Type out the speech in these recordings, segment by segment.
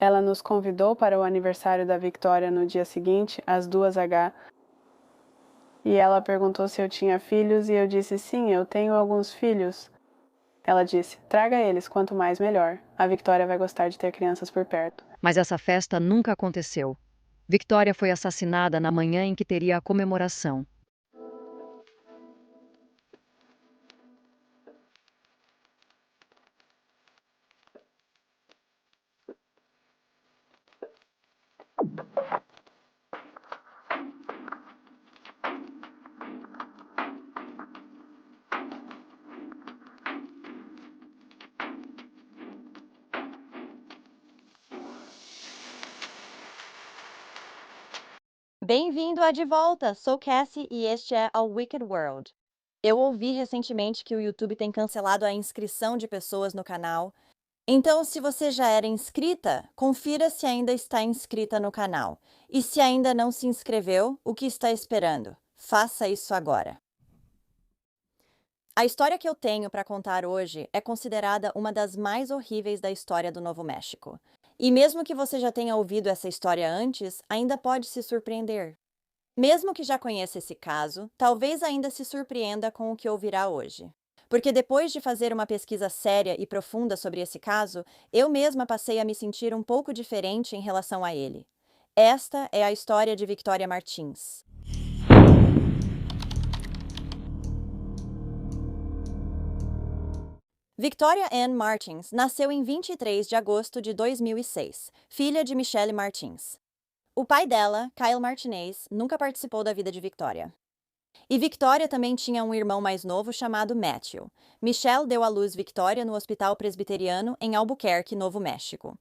Ela nos convidou para o aniversário da Victoria no dia seguinte, às 2h, e ela perguntou se eu tinha filhos e eu disse sim, eu tenho alguns filhos. Ela disse, traga eles, quanto mais melhor. A Victoria vai gostar de ter crianças por perto. Mas essa festa nunca aconteceu. Victoria foi assassinada na manhã em que teria a comemoração. Bem-vindo de volta! Sou Cassie e este é A Wicked World. Eu ouvi recentemente que o YouTube tem cancelado a inscrição de pessoas no canal. Então, se você já era inscrita, confira se ainda está inscrita no canal. E se ainda não se inscreveu, o que está esperando? Faça isso agora. A história que eu tenho para contar hoje é considerada uma das mais horríveis da história do Novo México. E mesmo que você já tenha ouvido essa história antes, ainda pode se surpreender. Mesmo que já conheça esse caso, talvez ainda se surpreenda com o que ouvirá hoje. Porque depois de fazer uma pesquisa séria e profunda sobre esse caso, eu mesma passei a me sentir um pouco diferente em relação a ele. Esta é a história de Victoria Martins. Victoria Ann Martins nasceu em 23 de agosto de 2006, filha de Michelle Martins. O pai dela, Kyle Martinez, nunca participou da vida de Victoria. E Victoria também tinha um irmão mais novo chamado Matthew. Michelle deu à luz Victoria no Hospital Presbiteriano em Albuquerque, Novo México.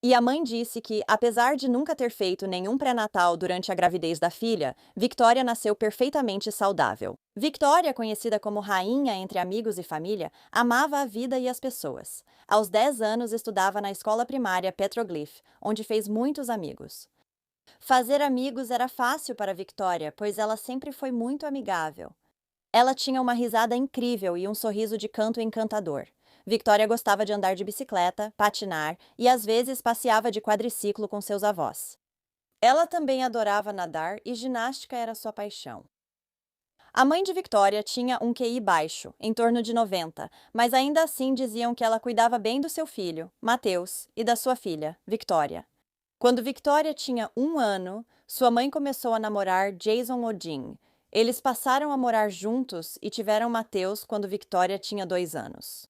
E a mãe disse que, apesar de nunca ter feito nenhum pré-natal durante a gravidez da filha, Victoria nasceu perfeitamente saudável. Victoria, conhecida como rainha entre amigos e família, amava a vida e as pessoas. Aos 10 anos, estudava na escola primária Petroglyph, onde fez muitos amigos. Fazer amigos era fácil para Victoria, pois ela sempre foi muito amigável. Ela tinha uma risada incrível e um sorriso de canto encantador. Victoria gostava de andar de bicicleta, patinar e às vezes passeava de quadriciclo com seus avós. Ela também adorava nadar e ginástica era sua paixão. A mãe de Victoria tinha um QI baixo, em torno de 90, mas ainda assim diziam que ela cuidava bem do seu filho, Mateus, e da sua filha, Victoria. Quando Victoria tinha 1 ano, sua mãe começou a namorar Jason Odin. Eles passaram a morar juntos e tiveram Mateus quando Victoria tinha 2 anos.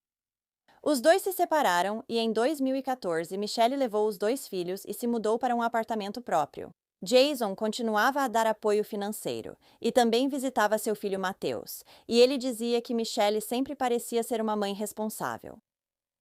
Os dois se separaram e em 2014 Michelle levou os dois filhos e se mudou para um apartamento próprio. Jason continuava a dar apoio financeiro e também visitava seu filho Mateus, e ele dizia que Michelle sempre parecia ser uma mãe responsável.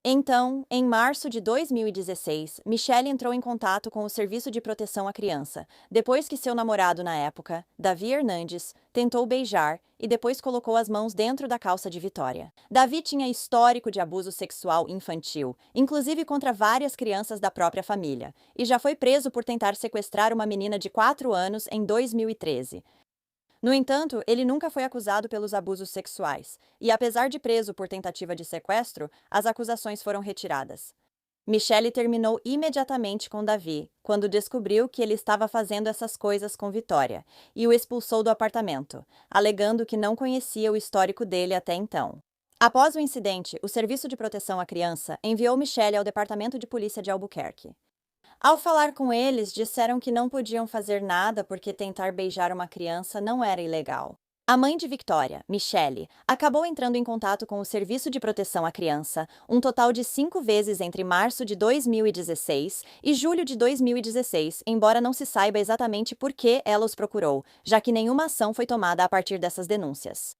Então, em março de 2016, Michelle entrou em contato com o Serviço de Proteção à Criança, depois que seu namorado na época, Davi Hernandes, tentou beijar e depois colocou as mãos dentro da calça de Vitória. Davi tinha histórico de abuso sexual infantil, inclusive contra várias crianças da própria família, e já foi preso por tentar sequestrar uma menina de 4 anos em 2013. No entanto, ele nunca foi acusado pelos abusos sexuais, e apesar de preso por tentativa de sequestro, as acusações foram retiradas. Michelle terminou imediatamente com Davi, quando descobriu que ele estava fazendo essas coisas com Vitória, e o expulsou do apartamento, alegando que não conhecia o histórico dele até então. Após o incidente, o Serviço de Proteção à Criança enviou Michelle ao Departamento de Polícia de Albuquerque. Ao falar com eles, disseram que não podiam fazer nada porque tentar beijar uma criança não era ilegal. A mãe de Victoria, Michelle, acabou entrando em contato com o Serviço de Proteção à Criança um total de 5 vezes entre março de 2016 e julho de 2016, embora não se saiba exatamente por que ela os procurou, já que nenhuma ação foi tomada a partir dessas denúncias.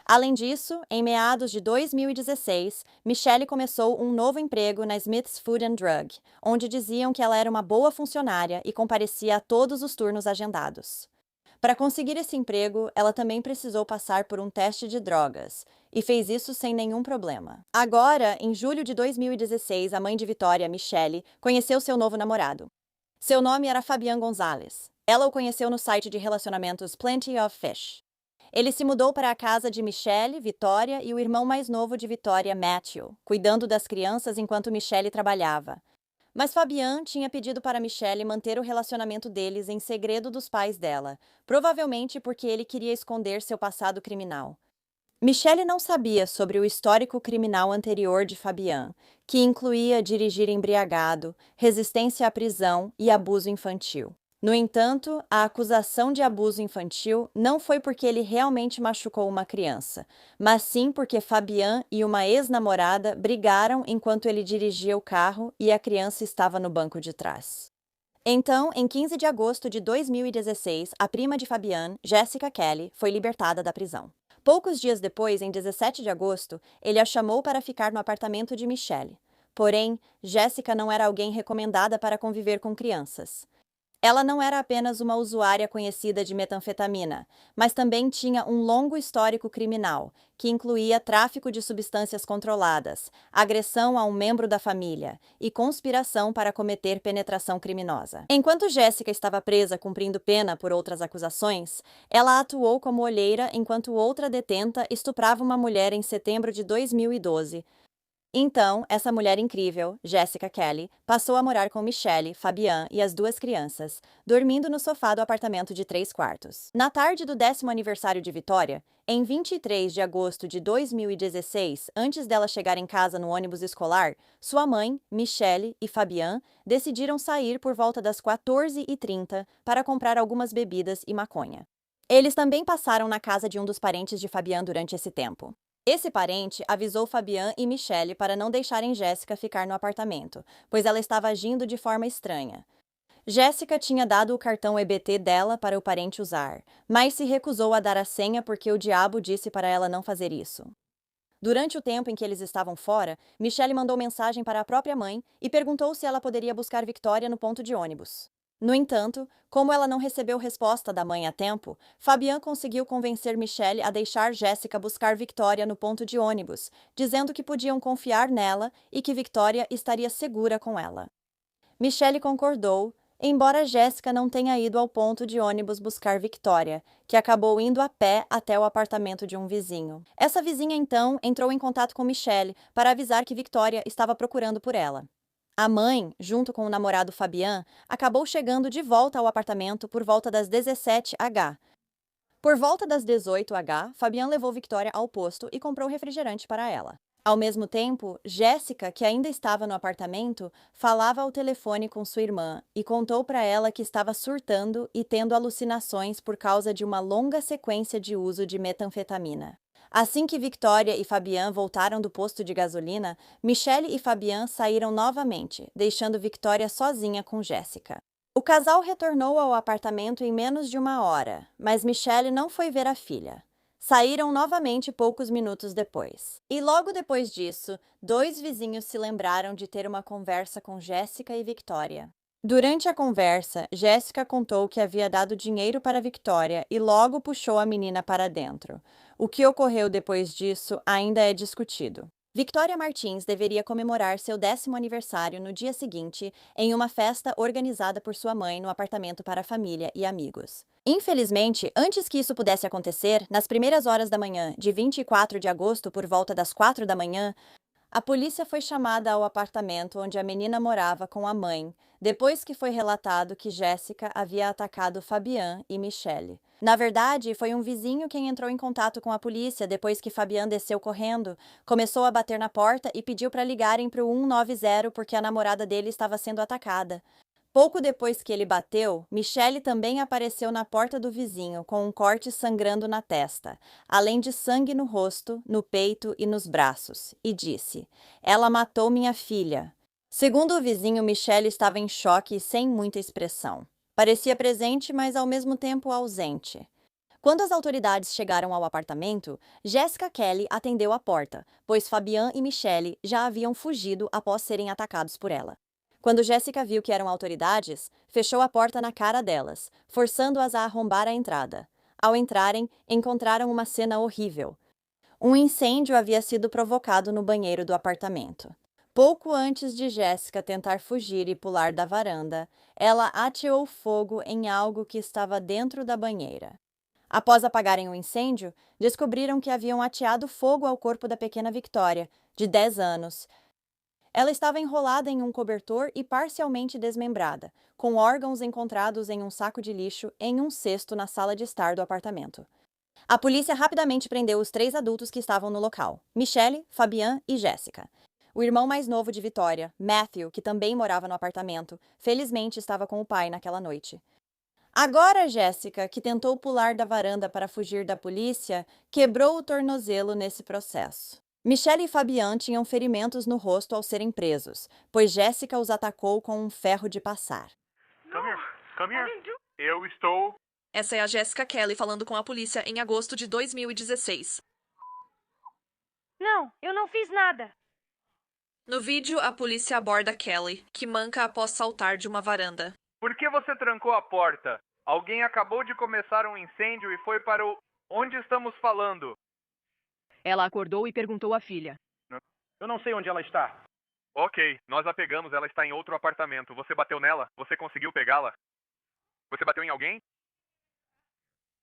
Além disso, em meados de 2016, Michelle começou um novo emprego na Smith's Food and Drug, onde diziam que ela era uma boa funcionária e comparecia a todos os turnos agendados. Para conseguir esse emprego, ela também precisou passar por um teste de drogas, e fez isso sem nenhum problema. Agora, em julho de 2016, a mãe de Vitória, Michelle, conheceu seu novo namorado. Seu nome era Fabian Gonzalez. Ela o conheceu no site de relacionamentos Plenty of Fish. Ele se mudou para a casa de Michelle, Vitória e o irmão mais novo de Vitória, Matthew, cuidando das crianças enquanto Michelle trabalhava. Mas Fabian tinha pedido para Michelle manter o relacionamento deles em segredo dos pais dela, provavelmente porque ele queria esconder seu passado criminal. Michelle não sabia sobre o histórico criminal anterior de Fabian, que incluía dirigir embriagado, resistência à prisão e abuso infantil. No entanto, a acusação de abuso infantil não foi porque ele realmente machucou uma criança, mas sim porque Fabian e uma ex-namorada brigaram enquanto ele dirigia o carro e a criança estava no banco de trás. Então, em 15 de agosto de 2016, a prima de Fabian, Jessica Kelly, foi libertada da prisão. Poucos dias depois, em 17 de agosto, ele a chamou para ficar no apartamento de Michelle. Porém, Jessica não era alguém recomendada para conviver com crianças. Ela não era apenas uma usuária conhecida de metanfetamina, mas também tinha um longo histórico criminal, que incluía tráfico de substâncias controladas, agressão a um membro da família e conspiração para cometer penetração criminosa. Enquanto Jéssica estava presa cumprindo pena por outras acusações, ela atuou como olheira enquanto outra detenta estuprava uma mulher em setembro de 2012. Então, essa mulher incrível, Jessica Kelly, passou a morar com Michelle, Fabian e as duas crianças, dormindo no sofá do apartamento de 3 quartos. Na tarde do 10º aniversário de Victoria, em 23 de agosto de 2016, antes dela chegar em casa no ônibus escolar, sua mãe, Michelle e Fabian decidiram sair por volta das 14h30 para comprar algumas bebidas e maconha. Eles também passaram na casa de um dos parentes de Fabian durante esse tempo. Esse parente avisou Fabian e Michelle para não deixarem Jéssica ficar no apartamento, pois ela estava agindo de forma estranha. Jéssica tinha dado o cartão EBT dela para o parente usar, mas se recusou a dar a senha porque o diabo disse para ela não fazer isso. Durante o tempo em que eles estavam fora, Michelle mandou mensagem para a própria mãe e perguntou se ela poderia buscar Victoria no ponto de ônibus. No entanto, como ela não recebeu resposta da mãe a tempo, Fabian conseguiu convencer Michelle a deixar Jéssica buscar Victoria no ponto de ônibus, dizendo que podiam confiar nela e que Victoria estaria segura com ela. Michelle concordou, embora Jéssica não tenha ido ao ponto de ônibus buscar Victoria, que acabou indo a pé até o apartamento de um vizinho. Essa vizinha então entrou em contato com Michelle para avisar que Victoria estava procurando por ela. A mãe, junto com o namorado Fabian, acabou chegando de volta ao apartamento por volta das 17h. Por volta das 18h, Fabian levou Victoria ao posto e comprou refrigerante para ela. Ao mesmo tempo, Jéssica, que ainda estava no apartamento, falava ao telefone com sua irmã e contou para ela que estava surtando e tendo alucinações por causa de uma longa sequência de uso de metanfetamina. Assim que Victoria e Fabian voltaram do posto de gasolina, Michelle e Fabian saíram novamente, deixando Victoria sozinha com Jéssica. O casal retornou ao apartamento em menos de 1 hora, mas Michelle não foi ver a filha. Saíram novamente poucos minutos depois. E logo depois disso, 2 vizinhos se lembraram de ter uma conversa com Jéssica e Victoria. Durante a conversa, Jéssica contou que havia dado dinheiro para Victoria e logo puxou a menina para dentro. O que ocorreu depois disso ainda é discutido. Victoria Martins deveria comemorar seu 10º aniversário no dia seguinte em uma festa organizada por sua mãe no apartamento para a família e amigos. Infelizmente, antes que isso pudesse acontecer, nas primeiras horas da manhã de 24 de agosto, por volta das 4 da manhã, a polícia foi chamada ao apartamento onde a menina morava com a mãe, depois que foi relatado que Jéssica havia atacado Fabian e Michelle. Na verdade, foi um vizinho quem entrou em contato com a polícia depois que Fabian desceu correndo, começou a bater na porta e pediu para ligarem para o 190 porque a namorada dele estava sendo atacada. Pouco depois que ele bateu, Michelle também apareceu na porta do vizinho com um corte sangrando na testa, além de sangue no rosto, no peito e nos braços, e disse: "Ela matou minha filha." Segundo o vizinho, Michelle estava em choque e sem muita expressão. Parecia presente, mas ao mesmo tempo ausente. Quando as autoridades chegaram ao apartamento, Jessica Kelly atendeu a porta, pois Fabian e Michelle já haviam fugido após serem atacados por ela. Quando Jéssica viu que eram autoridades, fechou a porta na cara delas, forçando-as a arrombar a entrada. Ao entrarem, encontraram uma cena horrível. Um incêndio havia sido provocado no banheiro do apartamento. Pouco antes de Jéssica tentar fugir e pular da varanda, ela ateou fogo em algo que estava dentro da banheira. Após apagarem o incêndio, descobriram que haviam ateado fogo ao corpo da pequena Victoria, de 10 anos. Ela estava enrolada em um cobertor e parcialmente desmembrada, com órgãos encontrados em um saco de lixo em um cesto na sala de estar do apartamento. A polícia rapidamente prendeu os 3 adultos que estavam no local: Michelle, Fabian e Jessica. O irmão mais novo de Victoria, Matthew, que também morava no apartamento, felizmente estava com o pai naquela noite. Agora, Jessica, que tentou pular da varanda para fugir da polícia, quebrou o tornozelo nesse processo. Michelle e Fabian tinham ferimentos no rosto ao serem presos, pois Jessica os atacou com um ferro de passar. Come here. Eu estou... Essa é a Jessica Kelly falando com a polícia em agosto de 2016. Não, eu não fiz nada. No vídeo, a polícia aborda Kelly, que manca após saltar de uma varanda. Por que você trancou a porta? Alguém acabou de começar um incêndio e foi para o... Onde estamos falando? Ela acordou e perguntou à filha. Eu não sei onde ela está. Ok, nós a pegamos, ela está em outro apartamento. Você bateu nela? Você conseguiu pegá-la? Você bateu em alguém?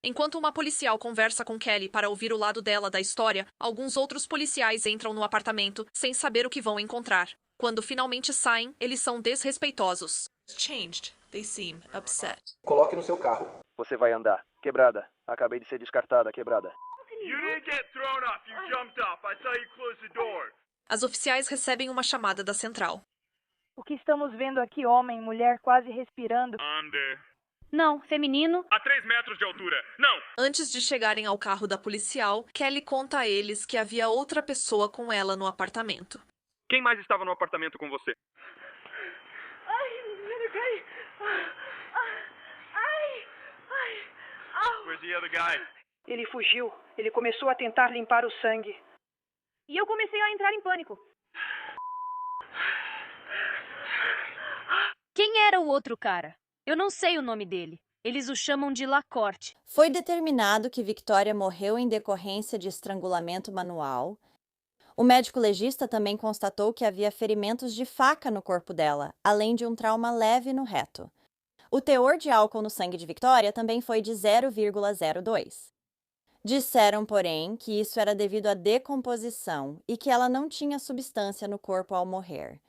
Enquanto uma policial conversa com Kelly para ouvir o lado dela da história, alguns outros policiais entram no apartamento sem saber o que vão encontrar. Quando finalmente saem, eles são desrespeitosos. Changed. They seem upset. Coloque no seu carro. Você vai andar. Quebrada. Acabei de ser descartada, quebrada. You didn't get thrown off, you jumped off. I saw you close the door. As oficiais recebem uma chamada da central. O que estamos vendo aqui, homem, mulher quase respirando. Under. Não, feminino. A 3 metros de altura. Não! Antes de chegarem ao carro da policial, Kelly conta a eles que havia outra pessoa com ela no apartamento. Quem mais estava no apartamento com você? Where's the other guy? Ele fugiu. Ele começou a tentar limpar o sangue. E eu comecei a entrar em pânico. Quem era o outro cara? Eu não sei o nome dele. Eles o chamam de Lacorte. Foi determinado que Victoria morreu em decorrência de estrangulamento manual. O médico legista também constatou que havia ferimentos de faca no corpo dela, além de um trauma leve no reto. O teor de álcool no sangue de Victoria também foi de 0,02. Disseram, porém, que isso era devido à decomposição e que ela não tinha substância no corpo ao morrer.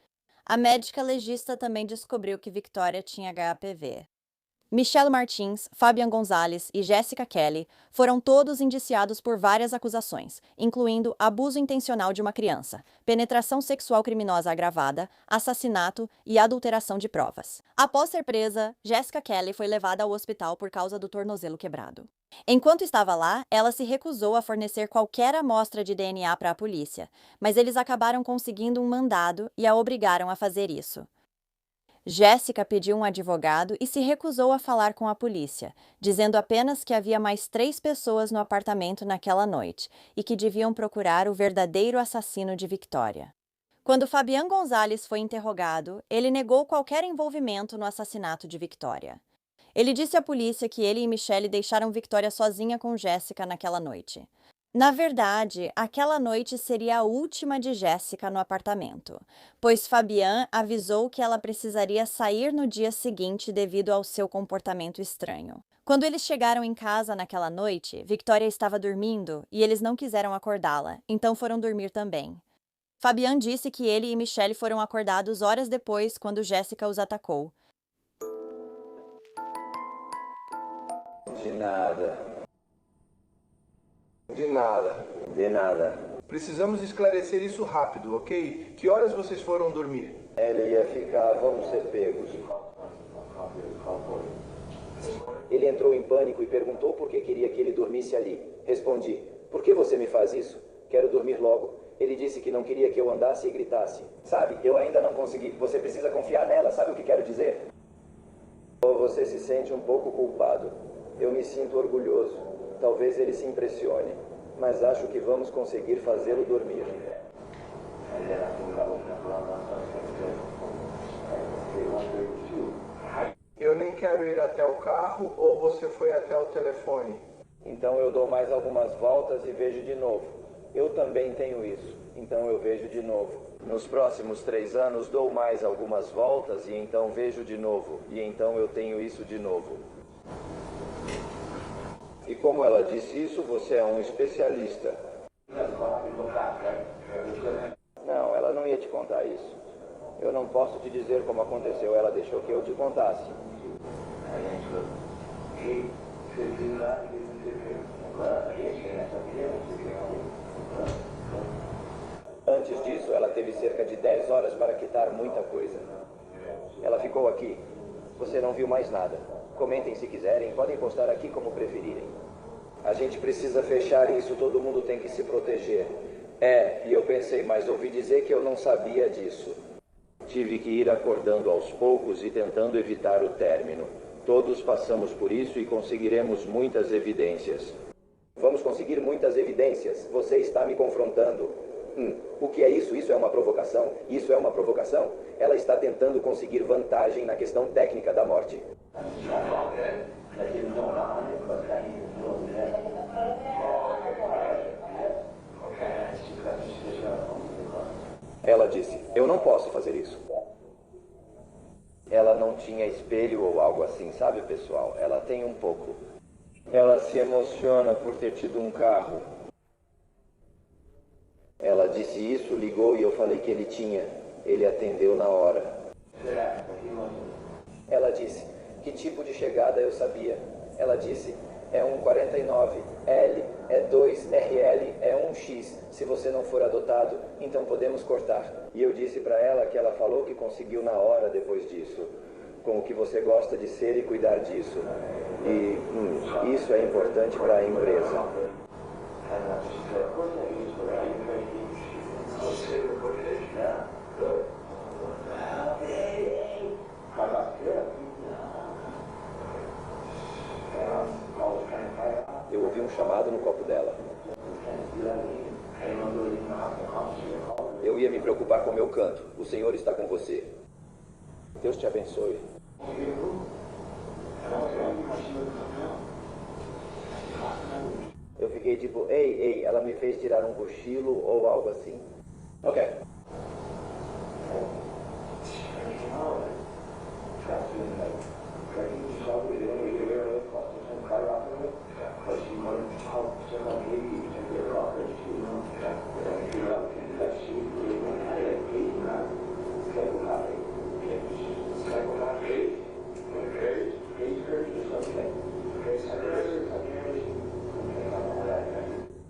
A médica legista também descobriu que Victoria tinha HPV. Michelle Martins, Fabian Gonzalez e Jessica Kelly foram todos indiciados por várias acusações, incluindo abuso intencional de uma criança, penetração sexual criminosa agravada, assassinato e adulteração de provas. Após ser presa, Jessica Kelly foi levada ao hospital por causa do tornozelo quebrado. Enquanto estava lá, ela se recusou a fornecer qualquer amostra de DNA para a polícia, mas eles acabaram conseguindo um mandado e a obrigaram a fazer isso. Jessica pediu um advogado e se recusou a falar com a polícia, dizendo apenas que havia mais 3 pessoas no apartamento naquela noite e que deviam procurar o verdadeiro assassino de Victoria. Quando Fabian Gonzalez foi interrogado, ele negou qualquer envolvimento no assassinato de Victoria. Ele disse à polícia que ele e Michelle deixaram Victoria sozinha com Jessica naquela noite. Na verdade, aquela noite seria a última de Jessica no apartamento, pois Fabian avisou que ela precisaria sair no dia seguinte devido ao seu comportamento estranho. Quando eles chegaram em casa naquela noite, Victoria estava dormindo e eles não quiseram acordá-la, então foram dormir também. Fabian disse que ele e Michelle foram acordados horas depois quando Jessica os atacou. De nada. De nada. De nada. Precisamos esclarecer isso rápido, ok? Que horas vocês foram dormir? Ele ia ficar, vamos ser pegos. Ele entrou em pânico e perguntou por que queria que ele dormisse ali. Respondi, por que você me faz isso? Quero dormir logo. Ele disse que não queria que eu andasse e gritasse. Sabe, eu ainda não consegui. Você precisa confiar nela, sabe o que quero dizer? Você se sente um pouco culpado. Eu me sinto orgulhoso. Talvez ele se impressione, mas acho que vamos conseguir fazê-lo dormir. Eu nem quero ir até o carro ou você foi até o telefone? Então eu dou mais algumas voltas e vejo de novo. Eu também tenho isso, então eu vejo de novo. Nos próximos 3 anos dou mais algumas voltas e então vejo de novo. E então eu tenho isso de novo. E como ela disse isso, você é um especialista. Não, ela não ia te contar isso. Eu não posso te dizer como aconteceu. Ela deixou que eu te contasse. Antes disso, ela teve cerca de 10 horas para quitar muita coisa. Ela ficou aqui. Você não viu mais nada. Comentem se quiserem, podem postar aqui como preferirem. A gente precisa fechar isso, todo mundo tem que se proteger. E eu pensei, mas ouvi dizer que eu não sabia disso. Tive que ir acordando aos poucos e tentando evitar o término. Todos passamos por isso e conseguiremos muitas evidências. Vamos conseguir muitas evidências. Você está me confrontando. O que é isso? Isso é uma provocação? Isso é uma provocação? Ela está tentando conseguir vantagem na questão técnica da morte. Ela disse, eu não posso fazer isso. Ela não tinha espelho ou algo assim, sabe, pessoal? Ela tem um pouco. Ela se emociona por ter tido um carro. Ela disse isso, ligou e eu falei que ele tinha. Ele atendeu na hora. Ela disse, que tipo de chegada eu sabia? Ela disse, é um 49, L é 2, RL é 1X. Se você não for adotado, então podemos cortar. E eu disse para ela que ela falou que conseguiu na hora depois disso. Com o que você gosta de ser e cuidar disso. E isso é importante para a empresa. Eu ouvi um chamado no copo dela. Eu ia me preocupar com o meu canto. O Senhor está com você. Deus te abençoe. Eu fiquei tipo, ei, ela me fez tirar um cochilo ou algo assim. Ok.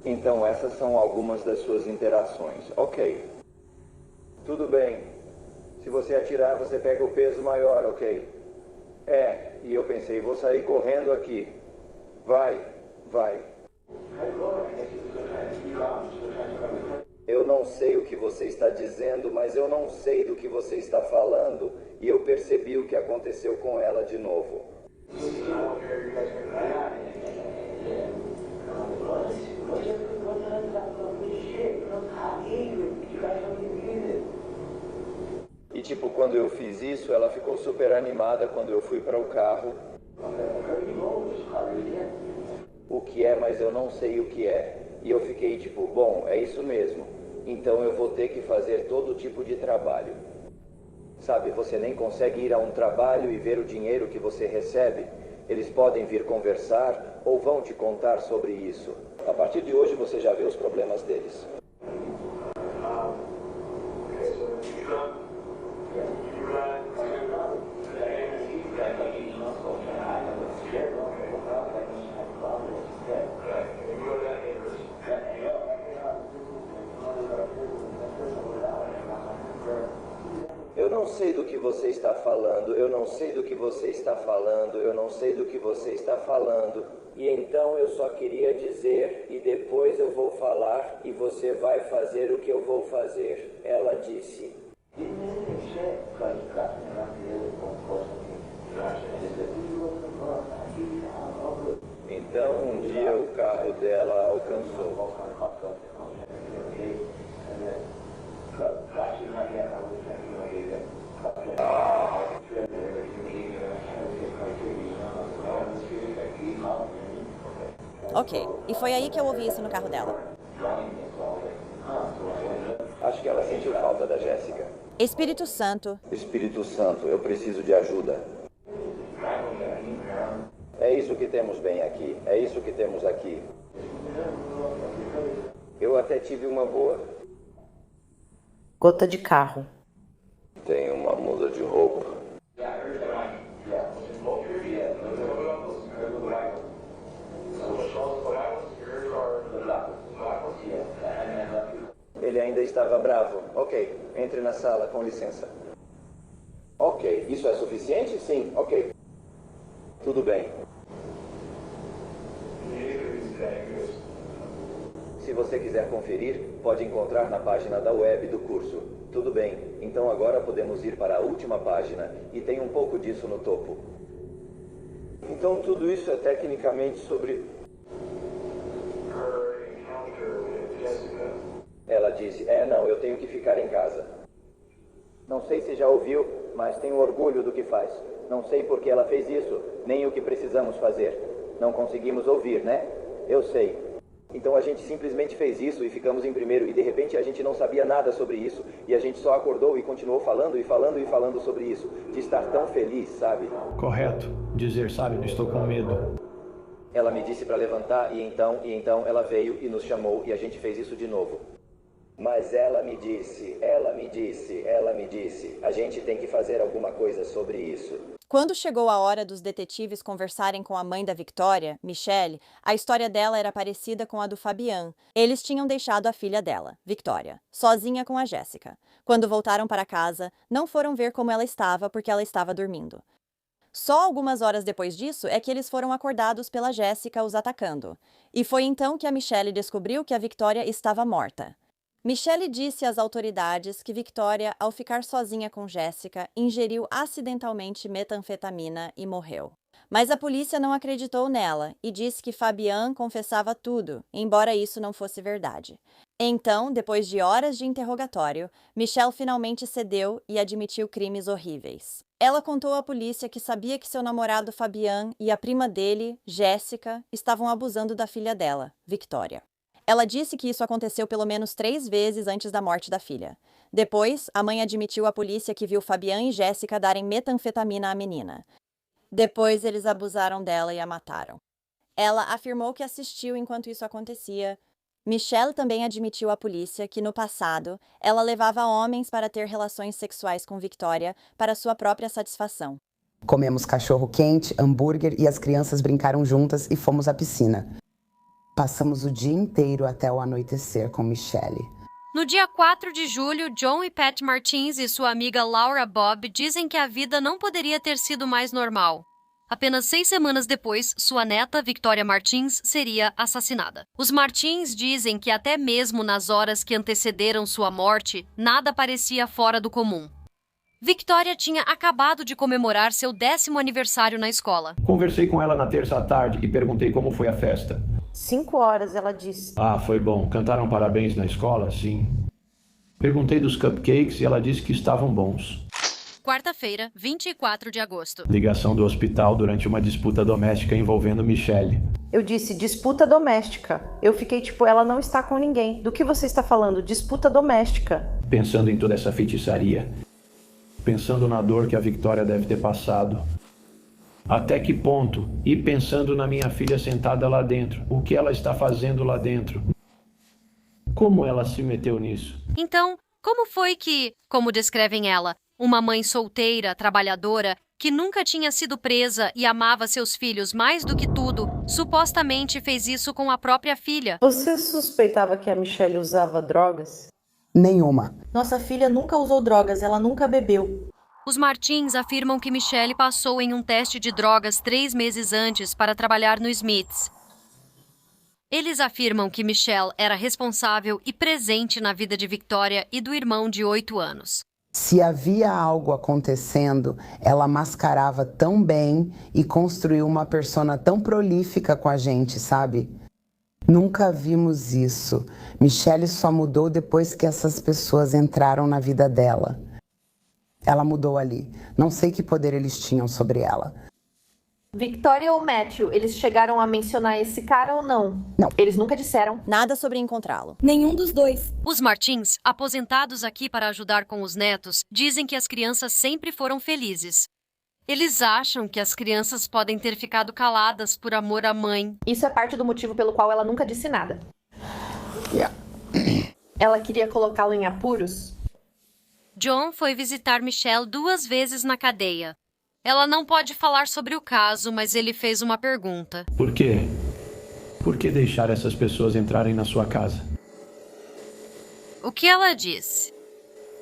Então essas são algumas das suas interações. Ok. Tudo bem. Se você atirar, você pega o peso maior, ok? E eu pensei, vou sair correndo aqui. Vai. Eu não sei o que você está dizendo, mas eu não sei do que você está falando. E eu percebi o que aconteceu com ela de novo. E tipo, quando eu fiz isso, ela ficou super animada quando eu fui para o carro. O que é, mas eu não sei o que é. E eu fiquei tipo, bom, é isso mesmo. Então eu vou ter que fazer todo tipo de trabalho. Sabe, você nem consegue ir a um trabalho e ver o dinheiro que você recebe. Eles podem vir conversar ou vão te contar sobre isso. A partir de hoje você já vê os problemas deles. Eu não sei do que você está falando, eu não sei do que você está falando, eu não sei do que você está falando. E então eu só queria dizer, e depois eu vou falar, e você vai fazer o que eu vou fazer. Ela disse. Então um dia o carro dela alcançou. Ok, e foi aí que eu ouvi isso no carro dela. Acho que ela sentiu falta da Jéssica. Espírito Santo. Espírito Santo, eu preciso de ajuda. É isso que temos bem aqui. É isso que temos aqui. Eu até tive uma boa. Gota de carro. Tem uma muda de roupa. Ele ainda estava bravo. Ok, entre na sala, com licença. Ok, isso é suficiente? Sim, ok. Tudo bem. Se você quiser conferir, pode encontrar na página da web do curso. Tudo bem, então agora podemos ir para a última página e tem um pouco disso no topo. Então tudo isso é tecnicamente sobre... Ela disse, não, eu tenho que ficar em casa. Não sei se já ouviu, mas tenho orgulho do que faz. Não sei por que ela fez isso, nem o que precisamos fazer. Não conseguimos ouvir, né? Eu sei. Então a gente simplesmente fez isso e ficamos em primeiro e de repente a gente não sabia nada sobre isso e a gente só acordou e continuou falando e falando e falando sobre isso. De estar tão feliz, sabe? Correto. Dizer, sabe, não estou com medo. Ela me disse para levantar e então ela veio e nos chamou e a gente fez isso de novo. Mas ela me disse, a gente tem que fazer alguma coisa sobre isso. Quando chegou a hora dos detetives conversarem com a mãe da Victoria, Michelle, a história dela era parecida com a do Fabian. Eles tinham deixado a filha dela, Victoria, sozinha com a Jessica. Quando voltaram para casa, não foram ver como ela estava porque ela estava dormindo. Só algumas horas depois disso é que eles foram acordados pela Jessica os atacando. E foi então que a Michelle descobriu que a Victoria estava morta. Michelle disse às autoridades que Victoria, ao ficar sozinha com Jessica, ingeriu acidentalmente metanfetamina e morreu. Mas a polícia não acreditou nela e disse que Fabian confessava tudo, embora isso não fosse verdade. Então, depois de horas de interrogatório, Michelle finalmente cedeu e admitiu crimes horríveis. Ela contou à polícia que sabia que seu namorado Fabian e a prima dele, Jessica, estavam abusando da filha dela, Victoria. Ela disse que isso aconteceu pelo menos 3 vezes antes da morte da filha. Depois, a mãe admitiu à polícia que viu Fabian e Jessica darem metanfetamina à menina. Depois, eles abusaram dela e a mataram. Ela afirmou que assistiu enquanto isso acontecia. Michelle também admitiu à polícia que, no passado, ela levava homens para ter relações sexuais com Victoria para sua própria satisfação. Comemos cachorro-quente, hambúrguer e as crianças brincaram juntas e fomos à piscina. Passamos o dia inteiro até o anoitecer com Michelle. No dia 4 de julho, John e Pat Martins e sua amiga Laura Bob dizem que a vida não poderia ter sido mais normal. Apenas 6 semanas depois, sua neta, Victoria Martins, seria assassinada. Os Martins dizem que até mesmo nas horas que antecederam sua morte, nada parecia fora do comum. Victoria tinha acabado de comemorar seu 10º aniversário na escola. Conversei com ela na terça à tarde e perguntei como foi a festa. 5 horas, ela disse. Ah, foi bom. Cantaram parabéns na escola? Sim. Perguntei dos cupcakes e ela disse que estavam bons. Quarta-feira, 24 de agosto. Ligação do hospital durante uma disputa doméstica envolvendo Michelle. Eu disse, disputa doméstica. Eu fiquei tipo, ela não está com ninguém. Do que você está falando? Disputa doméstica. Pensando em toda essa feitiçaria. Pensando na dor que a Victoria deve ter passado. Até que ponto? E pensando na minha filha sentada lá dentro. O que ela está fazendo lá dentro? Como ela se meteu nisso? Então, como foi que, como descrevem ela, uma mãe solteira, trabalhadora, que nunca tinha sido presa e amava seus filhos mais do que tudo, supostamente fez isso com a própria filha? Você suspeitava que a Michelle usava drogas? Nenhuma. Nossa filha nunca usou drogas, ela nunca bebeu. Os Martins afirmam que Michelle passou em um teste de drogas 3 meses antes para trabalhar no Smiths. Eles afirmam que Michelle era responsável e presente na vida de Victoria e do irmão de 8 anos. Se havia algo acontecendo, ela mascarava tão bem e construiu uma persona tão prolífica com a gente, sabe? Nunca vimos isso. Michelle só mudou depois que essas pessoas entraram na vida dela. Ela mudou ali. Não sei que poder eles tinham sobre ela. Victoria ou Matthew, eles chegaram a mencionar esse cara ou não? Não. Eles nunca disseram nada sobre encontrá-lo. Nenhum dos dois. Os Martins, aposentados aqui para ajudar com os netos, dizem que as crianças sempre foram felizes. Eles acham que as crianças podem ter ficado caladas por amor à mãe. Isso é parte do motivo pelo qual ela nunca disse nada. Yeah. Ela queria colocá-lo em apuros? John foi visitar Michelle 2 vezes na cadeia. Ela não pode falar sobre o caso, mas ele fez uma pergunta. Por quê? Por que deixar essas pessoas entrarem na sua casa? O que ela disse?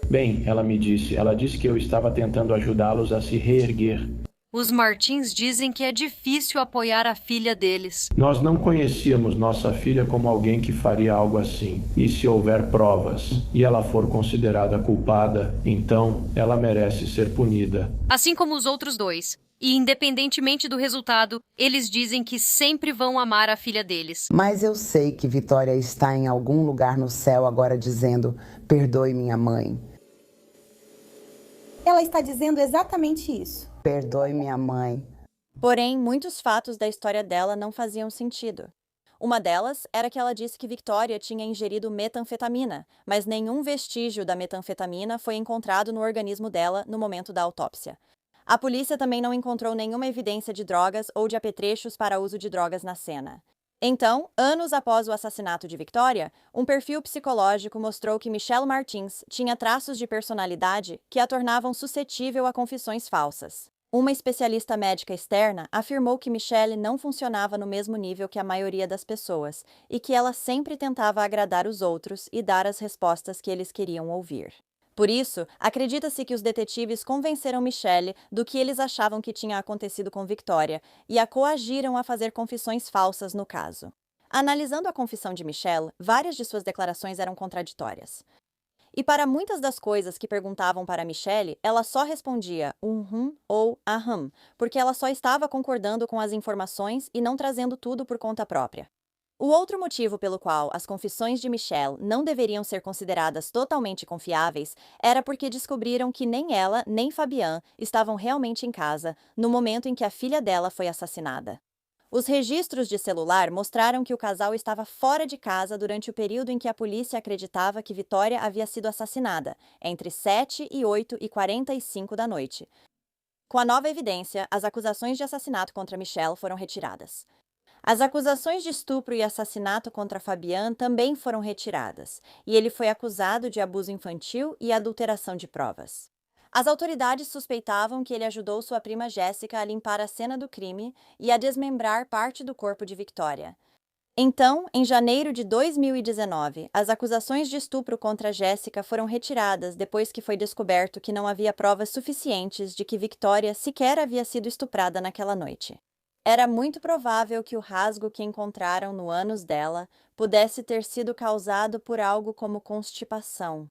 Bem, ela disse que eu estava tentando ajudá-los a se reerguer. Os Martins dizem que é difícil apoiar a filha deles. Nós não conhecíamos nossa filha como alguém que faria algo assim. E se houver provas e ela for considerada culpada, então ela merece ser punida. Assim como os outros dois. E independentemente do resultado, eles dizem que sempre vão amar a filha deles. Mas eu sei que Vitória está em algum lugar no céu agora dizendo: perdoe minha mãe. Ela está dizendo exatamente isso. Perdoe minha mãe. Porém, muitos fatos da história dela não faziam sentido. Uma delas era que ela disse que Victoria tinha ingerido metanfetamina, mas nenhum vestígio da metanfetamina foi encontrado no organismo dela no momento da autópsia. A polícia também não encontrou nenhuma evidência de drogas ou de apetrechos para uso de drogas na cena. Então, anos após o assassinato de Victoria, um perfil psicológico mostrou que Michelle Martins tinha traços de personalidade que a tornavam suscetível a confissões falsas. Uma especialista médica externa afirmou que Michelle não funcionava no mesmo nível que a maioria das pessoas e que ela sempre tentava agradar os outros e dar as respostas que eles queriam ouvir. Por isso, acredita-se que os detetives convenceram Michelle do que eles achavam que tinha acontecido com Victoria e a coagiram a fazer confissões falsas no caso. Analisando a confissão de Michelle, várias de suas declarações eram contraditórias. E para muitas das coisas que perguntavam para Michelle, ela só respondia ou aham, porque ela só estava concordando com as informações e não trazendo tudo por conta própria. O outro motivo pelo qual as confissões de Michelle não deveriam ser consideradas totalmente confiáveis era porque descobriram que nem ela nem Fabian estavam realmente em casa no momento em que a filha dela foi assassinada. Os registros de celular mostraram que o casal estava fora de casa durante o período em que a polícia acreditava que Victoria havia sido assassinada, entre 7 e 8h45 da noite. Com a nova evidência, as acusações de assassinato contra Michelle foram retiradas. As acusações de estupro e assassinato contra Fabian também foram retiradas, e ele foi acusado de abuso infantil e adulteração de provas. As autoridades suspeitavam que ele ajudou sua prima Jéssica a limpar a cena do crime e a desmembrar parte do corpo de Victoria. Então, em janeiro de 2019, as acusações de estupro contra Jéssica foram retiradas depois que foi descoberto que não havia provas suficientes de que Victoria sequer havia sido estuprada naquela noite. Era muito provável que o rasgo que encontraram no ânus dela pudesse ter sido causado por algo como constipação.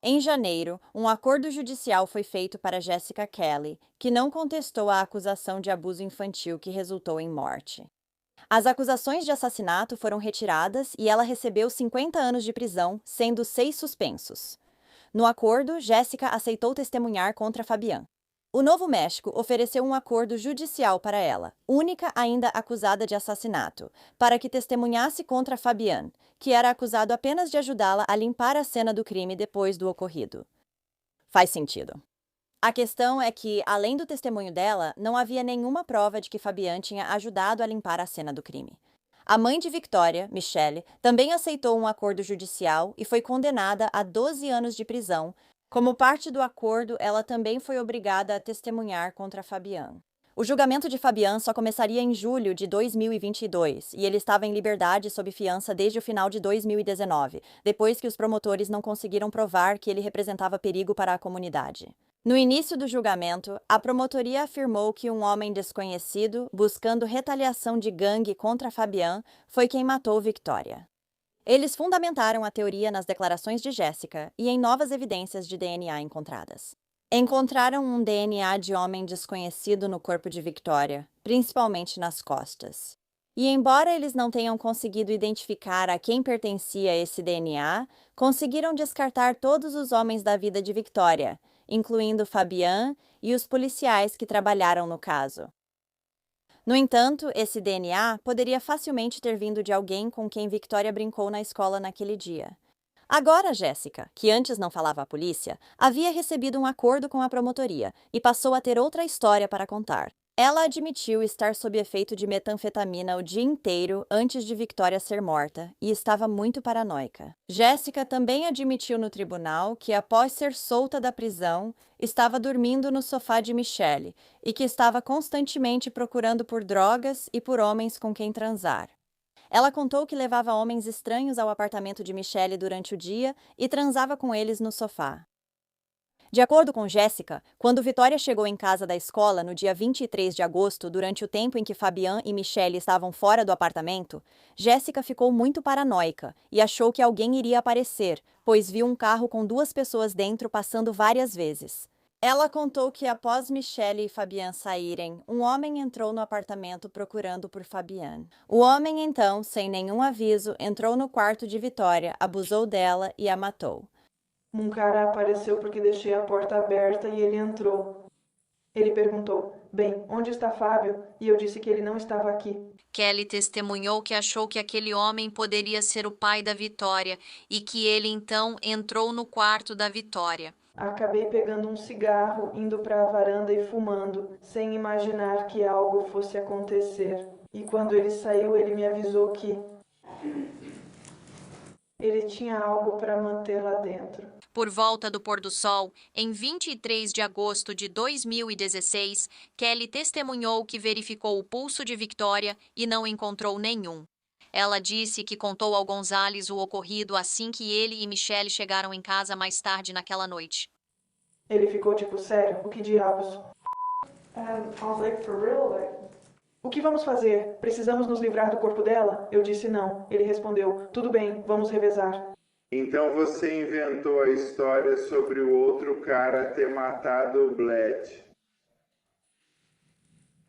Em janeiro, um acordo judicial foi feito para Jessica Kelly, que não contestou a acusação de abuso infantil que resultou em morte. As acusações de assassinato foram retiradas e ela recebeu 50 anos de prisão, sendo 6 suspensos. No acordo, Jessica aceitou testemunhar contra Fabian. O Novo México ofereceu um acordo judicial para ela, única ainda acusada de assassinato, para que testemunhasse contra Fabian, que era acusado apenas de ajudá-la a limpar a cena do crime depois do ocorrido. Faz sentido. A questão é que, além do testemunho dela, não havia nenhuma prova de que Fabian tinha ajudado a limpar a cena do crime. A mãe de Victoria, Michelle, também aceitou um acordo judicial e foi condenada a 12 anos de prisão. Como parte do acordo, ela também foi obrigada a testemunhar contra Fabian. O julgamento de Fabian só começaria em julho de 2022 e ele estava em liberdade sob fiança desde o final de 2019, depois que os promotores não conseguiram provar que ele representava perigo para a comunidade. No início do julgamento, a promotoria afirmou que um homem desconhecido, buscando retaliação de gangue contra Fabian, foi quem matou Victoria. Eles fundamentaram a teoria nas declarações de Jéssica e em novas evidências de DNA encontradas. Encontraram um DNA de homem desconhecido no corpo de Victoria, principalmente nas costas. E embora eles não tenham conseguido identificar a quem pertencia esse DNA, conseguiram descartar todos os homens da vida de Victoria, incluindo Fabian e os policiais que trabalharam no caso. No entanto, esse DNA poderia facilmente ter vindo de alguém com quem Victoria brincou na escola naquele dia. Agora, Jéssica, que antes não falava à polícia, havia recebido um acordo com a promotoria e passou a ter outra história para contar. Ela admitiu estar sob efeito de metanfetamina o dia inteiro antes de Victoria ser morta e estava muito paranoica. Jessica também admitiu no tribunal que, após ser solta da prisão, estava dormindo no sofá de Michelle e que estava constantemente procurando por drogas e por homens com quem transar. Ela contou que levava homens estranhos ao apartamento de Michelle durante o dia e transava com eles no sofá. De acordo com Jessica, quando Victoria chegou em casa da escola no dia 23 de agosto, durante o tempo em que Fabian e Michelle estavam fora do apartamento, Jessica ficou muito paranoica e achou que alguém iria aparecer, pois viu um carro com 2 pessoas dentro passando várias vezes. Ela contou que após Michelle e Fabian saírem, um homem entrou no apartamento procurando por Fabian. O homem então, sem nenhum aviso, entrou no quarto de Victoria, abusou dela e a matou. Um cara apareceu porque deixei a porta aberta e ele entrou. Ele perguntou, bem, onde está Fábio? E eu disse que ele não estava aqui. Kelly testemunhou que achou que aquele homem poderia ser o pai da Victoria e que ele então entrou no quarto da Victoria. Acabei pegando um cigarro, indo para a varanda e fumando, sem imaginar que algo fosse acontecer. E quando ele saiu, ele me avisou que ele tinha algo para manter lá dentro. Por volta do pôr do sol, em 23 de agosto de 2016, Kelly testemunhou que verificou o pulso de Victoria e não encontrou nenhum. Ela disse que contou ao Gonzales o ocorrido assim que ele e Michelle chegaram em casa mais tarde naquela noite. Ele ficou tipo, sério? O que diabos? O que vamos fazer? Precisamos nos livrar do corpo dela? Eu disse não. Ele respondeu, tudo bem, vamos revezar. Então você inventou a história sobre o outro cara ter matado o Bled.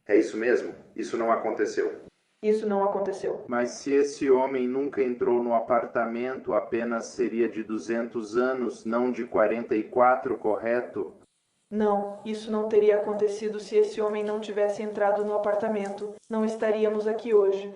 É isso mesmo? Isso não aconteceu. Isso não aconteceu. Mas se esse homem nunca entrou no apartamento, apenas seria de 200 anos, não de 44, correto? Não, isso não teria acontecido se esse homem não tivesse entrado no apartamento. Não estaríamos aqui hoje.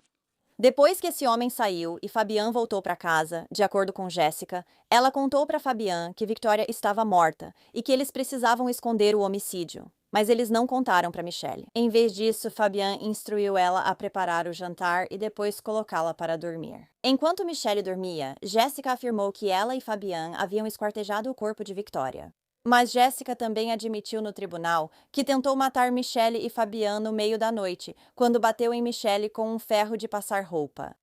Depois que esse homem saiu e Fabian voltou para casa, de acordo com Jessica, ela contou para Fabian que Victoria estava morta e que eles precisavam esconder o homicídio. Mas eles não contaram para Michelle. Em vez disso, Fabian instruiu ela a preparar o jantar e depois colocá-la para dormir. Enquanto Michelle dormia, Jessica afirmou que ela e Fabian haviam esquartejado o corpo de Victoria. Mas Jessica também admitiu no tribunal que tentou matar Michelle e Fabian no meio da noite, quando bateu em Michelle com um ferro de passar roupa.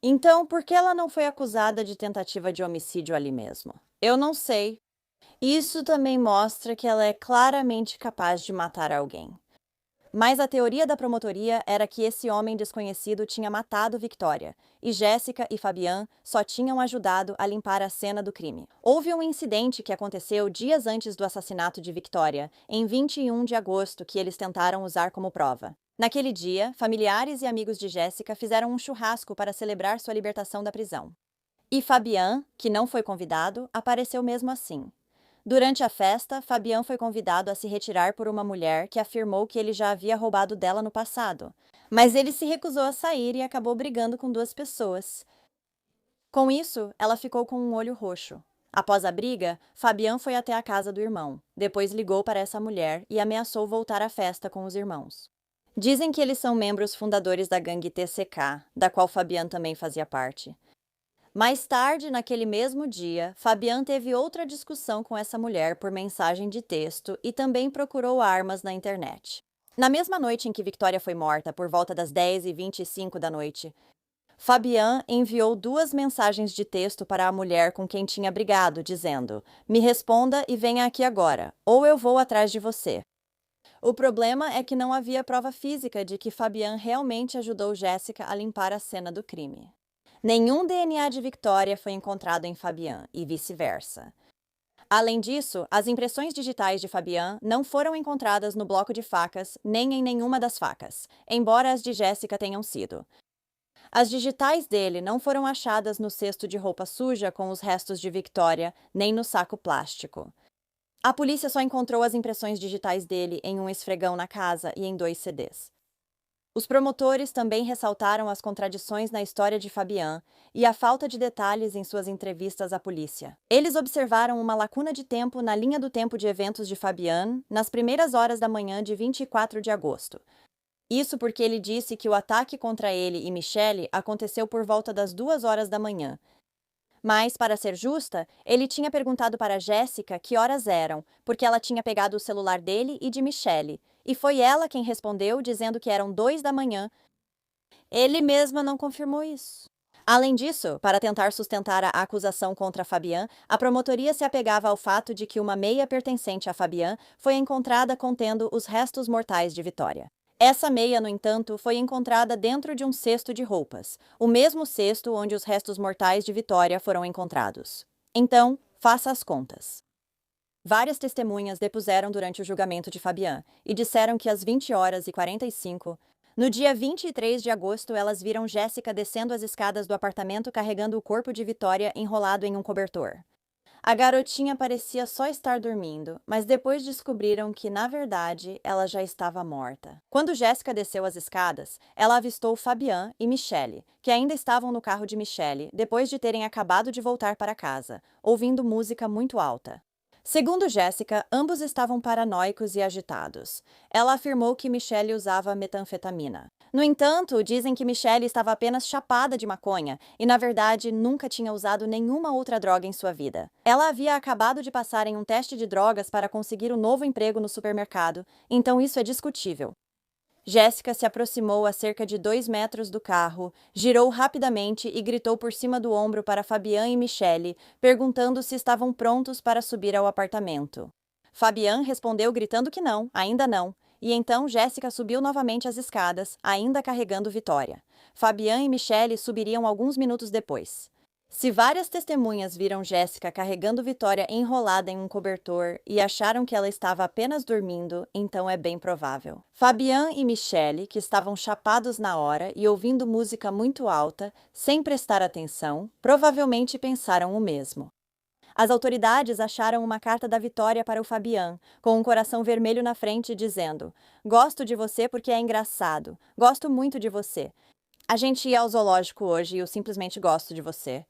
Então, por que ela não foi acusada de tentativa de homicídio ali mesmo? Eu não sei. Isso também mostra que ela é claramente capaz de matar alguém. Mas a teoria da promotoria era que esse homem desconhecido tinha matado Victoria, e Jessica e Fabian só tinham ajudado a limpar a cena do crime. Houve um incidente que aconteceu dias antes do assassinato de Victoria, em 21 de agosto, que eles tentaram usar como prova. Naquele dia, familiares e amigos de Jessica fizeram um churrasco para celebrar sua libertação da prisão. E Fabian, que não foi convidado, apareceu mesmo assim. Durante a festa, Fabian foi convidado a se retirar por uma mulher que afirmou que ele já havia roubado dela no passado. Mas ele se recusou a sair e acabou brigando com 2 pessoas. Com isso, ela ficou com um olho roxo. Após a briga, Fabian foi até a casa do irmão. Depois ligou para essa mulher e ameaçou voltar à festa com os irmãos. Dizem que eles são membros fundadores da gangue TCK, da qual Fabian também fazia parte. Mais tarde, naquele mesmo dia, Fabian teve outra discussão com essa mulher por mensagem de texto e também procurou armas na internet. Na mesma noite em que Victoria foi morta, por volta das 10h25 da noite, Fabian enviou 2 mensagens de texto para a mulher com quem tinha brigado, dizendo: "Me responda e venha aqui agora, ou eu vou atrás de você." O problema é que não havia prova física de que Fabian realmente ajudou Jessica a limpar a cena do crime. Nenhum DNA de Victoria foi encontrado em Fabian, e vice-versa. Além disso, as impressões digitais de Fabian não foram encontradas no bloco de facas, nem em nenhuma das facas, embora as de Jessica tenham sido. As digitais dele não foram achadas no cesto de roupa suja com os restos de Victoria, nem no saco plástico. A polícia só encontrou as impressões digitais dele em um esfregão na casa e em 2 CDs. Os promotores também ressaltaram as contradições na história de Fabian e a falta de detalhes em suas entrevistas à polícia. Eles observaram uma lacuna de tempo na linha do tempo de eventos de Fabian nas primeiras horas da manhã de 24 de agosto. Isso porque ele disse que o ataque contra ele e Michelle aconteceu por volta das 2 horas da manhã. Mas, para ser justa, ele tinha perguntado para Jéssica que horas eram, porque ela tinha pegado o celular dele e de Michelle, e foi ela quem respondeu dizendo que eram 2 da manhã. Ele mesma não confirmou isso. Além disso, para tentar sustentar a acusação contra Fabian, a promotoria se apegava ao fato de que uma meia pertencente a Fabian foi encontrada contendo os restos mortais de Vitória. Essa meia, no entanto, foi encontrada dentro de um cesto de roupas, o mesmo cesto onde os restos mortais de Vitória foram encontrados. Então, faça as contas. Várias testemunhas depuseram durante o julgamento de Fabian e disseram que às 20h45, no dia 23 de agosto, elas viram Jéssica descendo as escadas do apartamento carregando o corpo de Vitória enrolado em um cobertor. A garotinha parecia só estar dormindo, mas depois descobriram que, na verdade, ela já estava morta. Quando Jéssica desceu as escadas, ela avistou Fabian e Michelle, que ainda estavam no carro de Michelle, depois de terem acabado de voltar para casa, ouvindo música muito alta. Segundo Jéssica, ambos estavam paranoicos e agitados. Ela afirmou que Michelle usava metanfetamina. No entanto, dizem que Michelle estava apenas chapada de maconha e, na verdade, nunca tinha usado nenhuma outra droga em sua vida. Ela havia acabado de passar em um teste de drogas para conseguir um novo emprego no supermercado, então isso é discutível. Jéssica se aproximou a cerca de 2 metros do carro, girou rapidamente e gritou por cima do ombro para Fabian e Michelle, perguntando se estavam prontos para subir ao apartamento. Fabian respondeu gritando que não, ainda não, e então Jéssica subiu novamente as escadas, ainda carregando Vitória. Fabian e Michelle subiriam alguns minutos depois. Se várias testemunhas viram Jéssica carregando Vitória enrolada em um cobertor e acharam que ela estava apenas dormindo, então é bem provável. Fabian e Michelle, que estavam chapados na hora e ouvindo música muito alta, sem prestar atenção, provavelmente pensaram o mesmo. As autoridades acharam uma carta da Vitória para o Fabian, com um coração vermelho na frente, dizendo: "Gosto de você porque é engraçado. Gosto muito de você. A gente ia ao zoológico hoje e eu simplesmente gosto de você."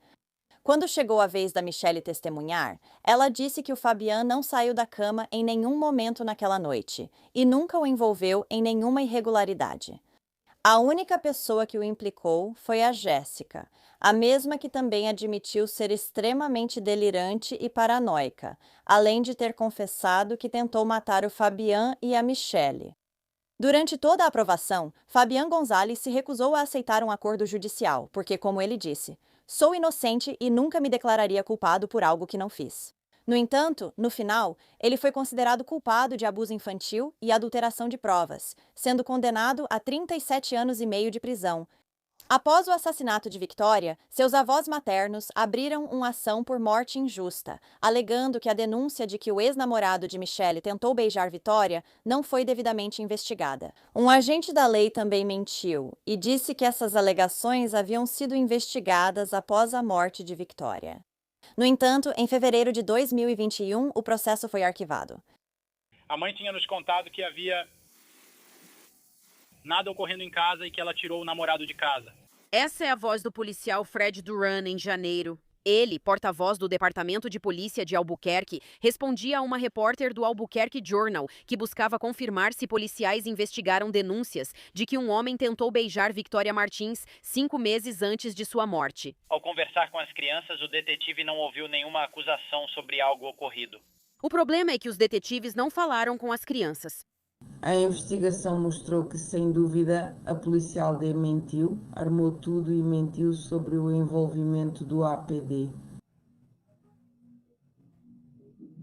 Quando chegou a vez da Michelle testemunhar, ela disse que o Fabian não saiu da cama em nenhum momento naquela noite e nunca o envolveu em nenhuma irregularidade. A única pessoa que o implicou foi a Jéssica, a mesma que também admitiu ser extremamente delirante e paranoica, além de ter confessado que tentou matar o Fabian e a Michelle. Durante toda a aprovação, Fabian Gonzalez se recusou a aceitar um acordo judicial, porque, como ele disse, "Sou inocente e nunca me declararia culpado por algo que não fiz." No entanto, no final, ele foi considerado culpado de abuso infantil e adulteração de provas, sendo condenado a 37 anos e meio de prisão. Após o assassinato de Victoria, seus avós maternos abriram uma ação por morte injusta, alegando que a denúncia de que o ex-namorado de Michelle tentou beijar Victoria não foi devidamente investigada. Um agente da lei também mentiu e disse que essas alegações haviam sido investigadas após a morte de Victoria. No entanto, em fevereiro de 2021, o processo foi arquivado. A mãe tinha nos contado que havia nada ocorrendo em casa e que ela tirou o namorado de casa. Essa é a voz do policial Fred Duran em janeiro. Ele, porta-voz do Departamento de Polícia de Albuquerque, respondia a uma repórter do Albuquerque Journal, que buscava confirmar se policiais investigaram denúncias de que um homem tentou beijar Victoria Martins 5 meses antes de sua morte. Ao conversar com as crianças, o detetive não ouviu nenhuma acusação sobre algo ocorrido. O problema é que os detetives não falaram com as crianças. A investigação mostrou que, sem dúvida, a policial D mentiu, armou tudo e mentiu sobre o envolvimento do APD.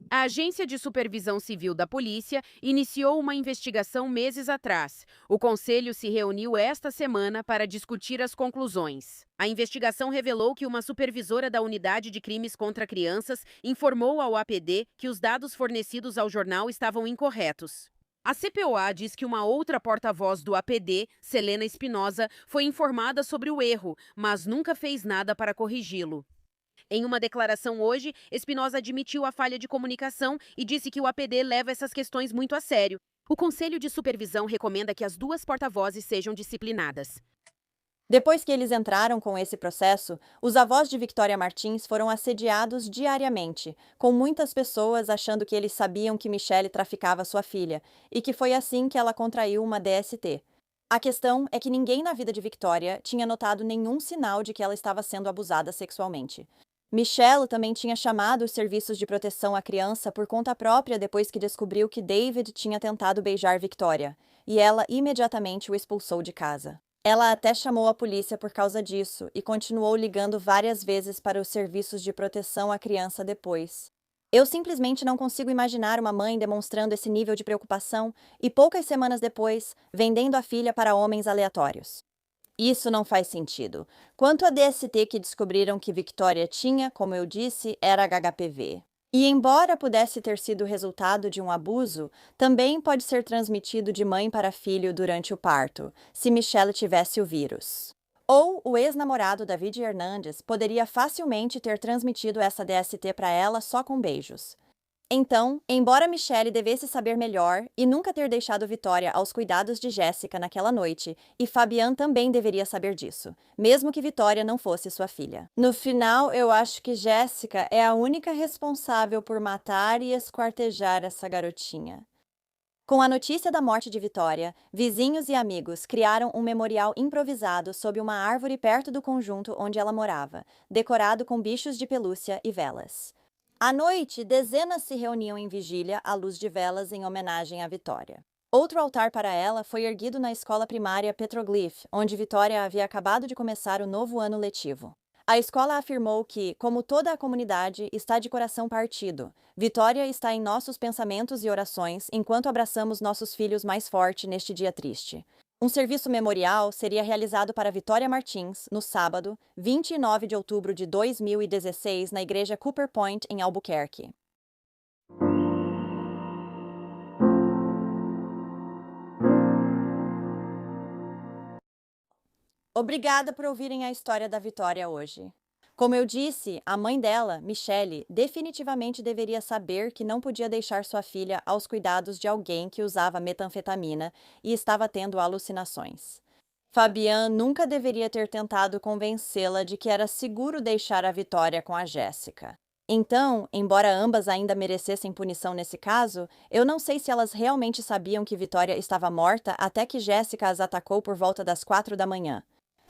A Agência de Supervisão Civil da Polícia iniciou uma investigação meses atrás. O Conselho se reuniu esta semana para discutir as conclusões. A investigação revelou que uma supervisora da Unidade de Crimes contra Crianças informou ao APD que os dados fornecidos ao jornal estavam incorretos. A CPOA diz que uma outra porta-voz do APD, Selena Espinosa, foi informada sobre o erro, mas nunca fez nada para corrigi-lo. Em uma declaração hoje, Espinosa admitiu a falha de comunicação e disse que o APD leva essas questões muito a sério. O Conselho de Supervisão recomenda que as duas porta-vozes sejam disciplinadas. Depois que eles entraram com esse processo, os avós de Victoria Martins foram assediados diariamente, com muitas pessoas achando que eles sabiam que Michelle traficava sua filha, e que foi assim que ela contraiu uma DST. A questão é que ninguém na vida de Victoria tinha notado nenhum sinal de que ela estava sendo abusada sexualmente. Michelle também tinha chamado os serviços de proteção à criança por conta própria depois que descobriu que David tinha tentado beijar Victoria, e ela imediatamente o expulsou de casa. Ela até chamou a polícia por causa disso e continuou ligando várias vezes para os serviços de proteção à criança depois. Eu simplesmente não consigo imaginar uma mãe demonstrando esse nível de preocupação e poucas semanas depois, vendendo a filha para homens aleatórios. Isso não faz sentido. Quanto à DST que descobriram que Victoria tinha, como eu disse, era HPV. E embora pudesse ter sido resultado de um abuso, também pode ser transmitido de mãe para filho durante o parto, se Michelle tivesse o vírus. Ou o ex-namorado David Hernandes poderia facilmente ter transmitido essa DST para ela só com beijos. Então, embora Michelle devesse saber melhor e nunca ter deixado Victoria aos cuidados de Jessica naquela noite, e Fabian também deveria saber disso, mesmo que Victoria não fosse sua filha. No final, eu acho que Jessica é a única responsável por matar e esquartejar essa garotinha. Com a notícia da morte de Victoria, vizinhos e amigos criaram um memorial improvisado sob uma árvore perto do conjunto onde ela morava, decorado com bichos de pelúcia e velas. À noite, dezenas se reuniam em vigília à luz de velas em homenagem a Victoria. Outro altar para ela foi erguido na escola primária Petroglyph, onde Victoria havia acabado de começar o novo ano letivo. A escola afirmou que, como toda a comunidade, está de coração partido. Victoria está em nossos pensamentos e orações enquanto abraçamos nossos filhos mais forte neste dia triste. Um serviço memorial seria realizado para Victoria Martins no sábado, 29 de outubro de 2016, na igreja Cooper Point, em Albuquerque. Obrigada por ouvirem a história da Victoria hoje. Como eu disse, a mãe dela, Michelle, definitivamente deveria saber que não podia deixar sua filha aos cuidados de alguém que usava metanfetamina e estava tendo alucinações. Fabian nunca deveria ter tentado convencê-la de que era seguro deixar a Victoria com a Jessica. Então, embora ambas ainda merecessem punição nesse caso, eu não sei se elas realmente sabiam que Victoria estava morta até que Jessica as atacou por volta das 4 da manhã.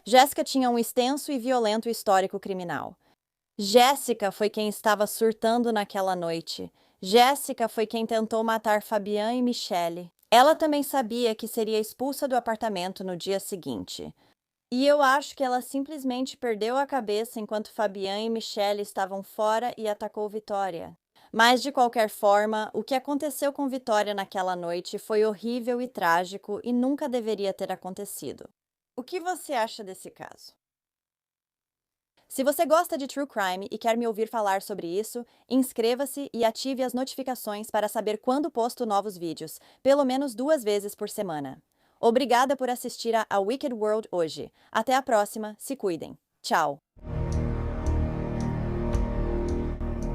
Jessica tinha um extenso e violento histórico criminal. Jessica foi quem estava surtando naquela noite. Jessica foi quem tentou matar Fabian e Michelle. Ela também sabia que seria expulsa do apartamento no dia seguinte. E eu acho que ela simplesmente perdeu a cabeça enquanto Fabian e Michelle estavam fora e atacou Victoria. Mas, de qualquer forma, o que aconteceu com Victoria naquela noite foi horrível e trágico e nunca deveria ter acontecido. O que você acha desse caso? Se você gosta de True Crime e quer me ouvir falar sobre isso, inscreva-se e ative as notificações para saber quando posto novos vídeos, pelo menos 2 vezes por semana. Obrigada por assistir a Wicked World hoje. Até a próxima, se cuidem. Tchau!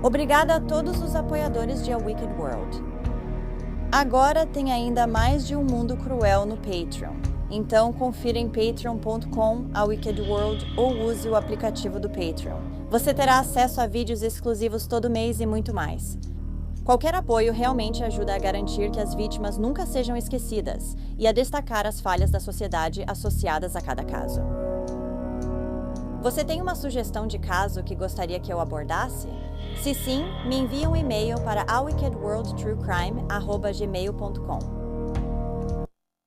Obrigada a todos os apoiadores de A Wicked World. Agora tem ainda mais de um mundo cruel no Patreon. Então confira em patreon.com/awickedworld ou use o aplicativo do Patreon. Você terá acesso a vídeos exclusivos todo mês e muito mais. Qualquer apoio realmente ajuda a garantir que as vítimas nunca sejam esquecidas e a destacar as falhas da sociedade associadas a cada caso. Você tem uma sugestão de caso que gostaria que eu abordasse? Se sim, me envie um e-mail para awickedworldtruecrime@gmail.com.